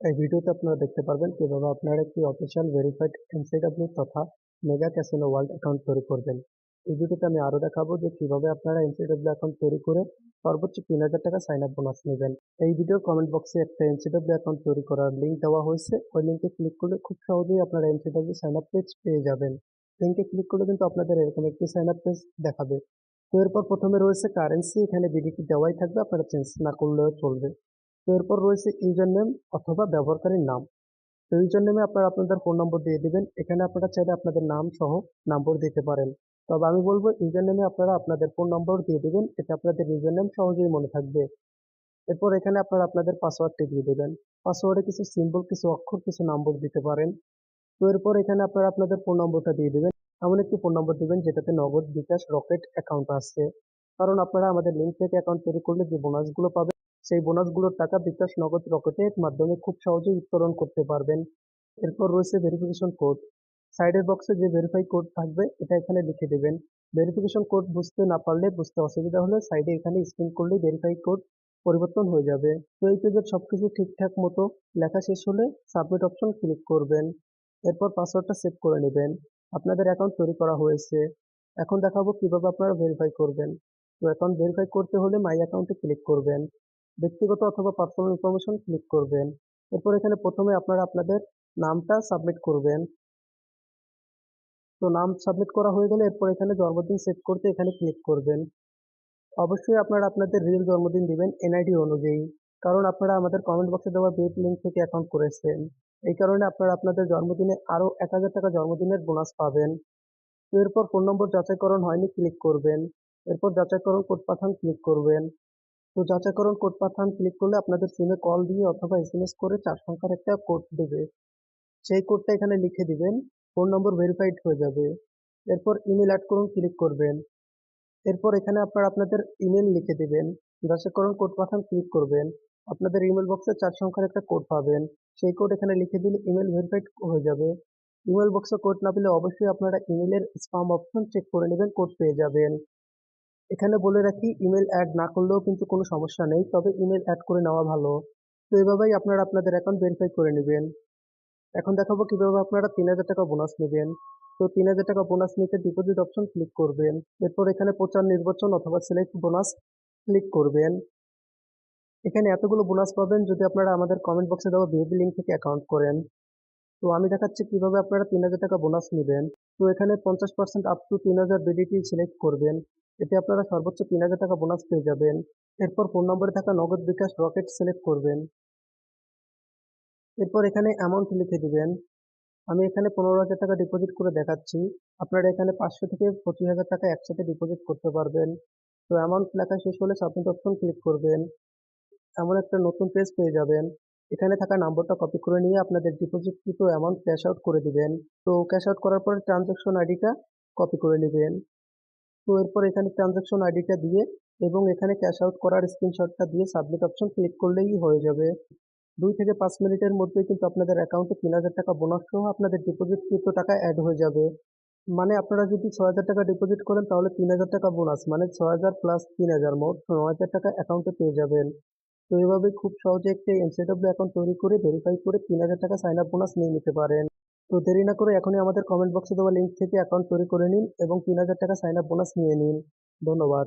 এই ভিডিওতে আপনারা দেখতে পারবেন কিভাবে আপনারা একটি অফিসিয়াল ভেরিফাইড এনসিডব্লিউ তথা মেগা ক্যাসিনো ওয়ার্ল্ড অ্যাকাউন্ট তৈরি করবেন। এই ভিডিওতে আমি আরও দেখাবো যে কিভাবে আপনারা এনসিডব্লিউ অ্যাকাউন্ট তৈরি করে সর্বোচ্চ ৩,০০০ টাকা সাইন আপ বোনাস নেবেন। এই ভিডিওর কমেন্ট বক্সে একটা এনসিডব্লিউ অ্যাকাউন্ট তৈরি করার লিঙ্ক দেওয়া হয়েছে। ওই লিঙ্কে ক্লিক করলে খুব সহজেই আপনারা এনসিডব্লিউ সাইন আপ পেজ পেয়ে যাবেন। লিঙ্কে ক্লিক করলে কিন্তু আপনাদের এরকম একটি সাইন আপ পেজ দেখাবে। তো এরপর প্রথমে রয়েছে কারেন্সি, এখানে বিডিটি দেওয়াই থাকবে, আপনারা চেঞ্জ না করলেও চলবে। তো এরপর রয়েছে ইউজার নেম অথবা ব্যবহারকারীর নাম। তো ইউজার নেমে আপনারা আপনাদের ফোন নম্বর দিয়ে দিবেন। এখানে আপনারা চাইলে আপনাদের নাম সহ নম্বর দিতে পারেন। তবে আমি বলবো ইউজার নেমে আপনারা আপনাদের ফোন নম্বর দিয়ে দিবেন, এতে আপনাদের ইউজার নেম সহজেই মনে থাকবে। এরপর এখানে আপনারা আপনাদের পাসওয়ার্ডটি দিয়ে দিবেন। পাসওয়ার্ডে কিছু সিম্বল, কিছু অক্ষর, কিছু নম্বর দিতে পারেন। তো এরপর এখানে আপনারা আপনাদের ফোন নম্বরটা দিয়ে দিবেন। এমন একটি ফোন নম্বর দিবেন যেটাতে নগদ, বিকাশ, রকেট অ্যাকাউন্ট আছে। কারণ আপনারা আমাদের লিঙ্ক থেকে অ্যাকাউন্ট তৈরি করলে যে বোনাসগুলো পাবেন, সেই বোনাসগুলোর টাকা বিকাশ, নগদ, রকেটের মাধ্যমে খুব সহজেই উত্তোলন করতে পারবেন। এরপর রয়েছে ভেরিফিকেশন কোড। সাইডের বক্সে যে ভেরিফাই কোড থাকবে এটা এখানে লিখে দেবেন। ভেরিফিকেশন কোড বুঝতে না পারলে, বুঝতে অসুবিধা হলে সাইডে এখানে স্ক্রিন করলেই ভেরিফাই কোড পরিবর্তন হয়ে যাবে। তো এই পেজের সবকিছু ঠিকঠাক মতো লেখা শেষ হলে সাবমিট অপশন ক্লিক করবেন। এরপর পাসওয়ার্ডটা সেভ করে নেবেন। আপনাদের অ্যাকাউন্ট তৈরি করা হয়েছে। এখন দেখাবো কিভাবে আপনারা ভেরিফাই করবেন। তো অ্যাকাউন্ট ভেরিফাই করতে হলে মাই অ্যাকাউন্টে ক্লিক করবেন। ব্যক্তিগত অথবা পার্সোনাল ইনফরমেশন ক্লিক করবেন। এরপর এখানে প্রথমে আপনারা আপনাদের নামটা সাবমিট করবেন। তো নাম সাবমিট করা হয়ে গেলে এরপর এখানে জন্মদিন সেট করতে এখানে ক্লিক করবেন। অবশ্যই আপনারা আপনাদের রিয়েল জন্মদিন দিবেন এনআইডি অনুযায়ী, কারণ আপনারা আমাদের কমেন্ট বক্সে দেওয়া বেট লিঙ্ক থেকে অ্যাকাউন্ট করেছেন। এই কারণে আপনারা আপনাদের জন্মদিনে আরও ১,০০০ টাকা জন্মদিনের বোনাস পাবেন। তো এরপর ফোন নম্বর যাচাইকরণ হয়নি ক্লিক করবেন। এরপর যাচাইকরণ কোড পাঠান ক্লিক করবেন। তো যাচাইকরণ কোড পাঠান ক্লিক করলে আপনাদের সিমে কল দিয়ে অথবা এসএমএস করে ৪ সংখ্যার একটা কোড দেবে। সেই কোডটা এখানে লিখে দিবেন। ফোন নম্বর ভেরিফাইড হয়ে যাবে। এরপর ইমেল অ্যাড করুন ক্লিক করবেন। এরপর এখানে আপনারা আপনাদের ইমেল লিখে দিবেন। যাচাইকরণ কোড পাঠান ক্লিক করবেন। আপনাদের ইমেল বক্সে ৪ সংখ্যার একটা কোড পাবেন। সেই কোড এখানে লিখে দিলে ইমেল ভেরিফাইড হয়ে যাবে। ইমেল বক্সে কোড না পেলে অবশ্যই আপনারা ইমেলের স্প্যাম অপশন চেক করে নেবেন, কোড পেয়ে যাবেন। এখানে বলে রাখি, ইমেল অ্যাড না করলেও কিন্তু কোনো সমস্যা নেই, তবে ইমেল অ্যাড করে নেওয়া ভালো। তো এভাবেই আপনারা আপনাদের অ্যাকাউন্ট ভেরিফাই করে নেবেন। এখন দেখাবো কিভাবে আপনারা ৩,০০০ টাকা বোনাস নেবেন। তো ৩,০০০ টাকা বোনাস নিতে ডিপোজিট অপশন ক্লিক করবেন। এরপর এখানে প্রচার নির্বাচন অথবা সিলেক্ট বোনাস ক্লিক করবেন। এখানে এতগুলো বোনাস পাবেন যদি আপনারা আমাদের কমেন্ট বক্সে দেওয়া ভিআইপি লিঙ্ক থেকে অ্যাকাউন্ট করেন। তো আমি দেখাচ্ছি কিভাবে আপনারা ৩,০০০ টাকা বোনাস নেবেন। তো এখানে ৫০% আপ টু ৩,০০০ বিডিটি সিলেক্ট করবেন। এতে আপনারা সর্বোচ্চ ৩,০০০ টাকা বোনাস পেয়ে যাবেন। এরপর ফোন নম্বরে থাকা নগদ, বিকাশ, রকেট সিলেক্ট করবেন। এরপর এখানে অ্যামাউন্ট লিখে দিবেন। আমি এখানে ১৫,০০০ টাকা ডিপোজিট করে দেখাচ্ছি। আপনারা এখানে ৫০০ থেকে ২৫,০০০ টাকা একসাথে ডিপোজিট করতে পারবেন। তো অ্যামাউন্ট লেখা শেষ হলে সাবমিট অপশন ক্লিক করবেন। এমন একটা নতুন পেজ পেয়ে যাবেন। এখানে থাকা নাম্বারটা কপি করে নিয়ে আপনাদের ডিপোজিটকৃত অ্যামাউন্ট ক্যাশ আউট করে দিবেন। তো ক্যাশ আউট করার পরে ট্রানজ্যাকশন আইডিটা কপি করে নেবেন। তো এরপর এখানে ট্রানজ্যাকশন আইডিটা দিয়ে এবং এখানে ক্যাশ আউট করার স্ক্রিনশটটা দিয়ে সাবমিট অপশন ক্লিক করলেই হয়ে যাবে। ২ থেকে ৫ মিনিটের মধ্যেই কিন্তু আপনাদের অ্যাকাউন্টে ৩,০০০ টাকা বোনাস সহ আপনাদের ডিপোজিটকৃত টাকা অ্যাড হয়ে যাবে। মানে আপনারা যদি ৬,০০০ টাকা ডিপোজিট করেন তাহলে ৩,০০০ টাকা বোনাস, মানে ৬,০০০ প্লাস ৩,০০০ মোট ৯,০০০ টাকা অ্যাকাউন্টে পেয়ে যাবেন। তো এভাবে খুব সহজে একটি এনসিডব্লিউ অ্যাকাউন্ট তৈরি করে ভেরিফাই করে ৩,০০০ টাকা সাইন আপ বোনাস নিয়ে নিতে পারেন। তো দেরি না করে এখনই আমাদের কমেন্ট বক্সে দেওয়া লিঙ্ক থেকে অ্যাকাউন্ট তৈরি করে নিন এবং ৩,০০০ টাকা সাইন আপ বোনাস নিয়ে নিন। ধন্যবাদ।